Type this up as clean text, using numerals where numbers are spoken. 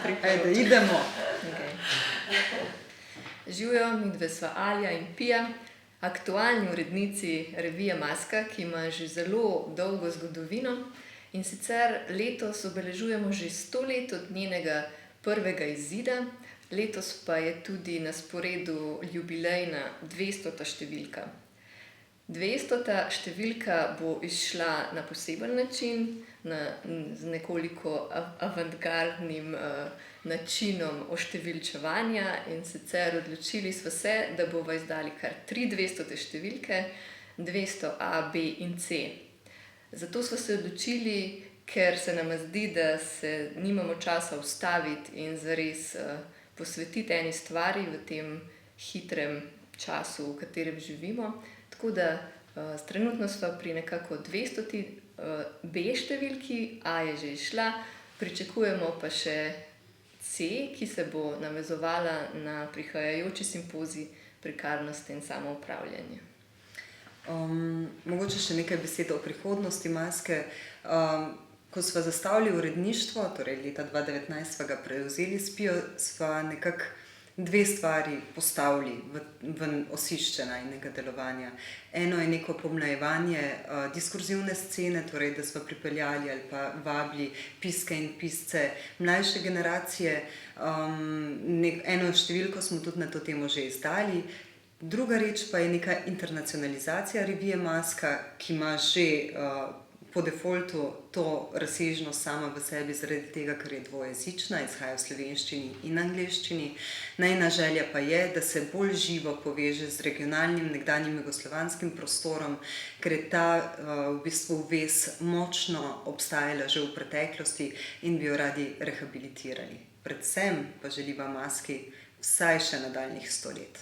Ajde, idemo. Okay. Živijo, midve sva Alja in Pija, aktualni urednici revije Maska, ki ima že zelo dolgo zgodovino. In sicer letos obeležujemo že 100 let od njenega prvega izida, letos pa je tudi na sporedu jubilejna 200. številka. 200. številka bo izšla na poseben način, z nekoliko avantgardnim načinom oštevilčevanja, in sicer odločili smo se, da bova izdali kar 3 200. številke, 200 A, B in C. Zato smo se odločili, ker se nama zdi, da se nimamo časa ustaviti in zares posvetiti eni stvari v tem hitrem času, v katerem živimo. Tako da trenutno sva pri nekako 200. B številki, A je že izšla, pričakujemo pa še C, ki se bo navezovala na prihajajoči simpozij Prekarnost in samoupravljanje. Mogoče še nekaj besed o prihodnosti Maske. Ko sva zastavili uredništvo, torej leta 2019 sva ga prevzeli s Pijo, sva nekako 2 stvari postavili v osišče najinega delovanja. Eno je neko pomlajevanje diskurzivne scene, torej da sva pripeljali ali pa vabili piske in pisce mlajše generacije. Eno številko smo tudi na to temo že izdali. Druga reč pa je neka internacionalizacija revije Maska, ki ima že po defaultu to razsežnost sama v sebi, zaradi tega, ker je dvojezična, izhaja v slovenščini in angleščini. Najina želja pa je, da se bolj živo poveže z regionalnim, nekdanjim jugoslovanskim prostorom, ker je ta v bistvu vez močno obstajala že v preteklosti in bi jo radi rehabilitirali. Predvsem pa želiva Maski vsaj še nadaljnjih 100 let.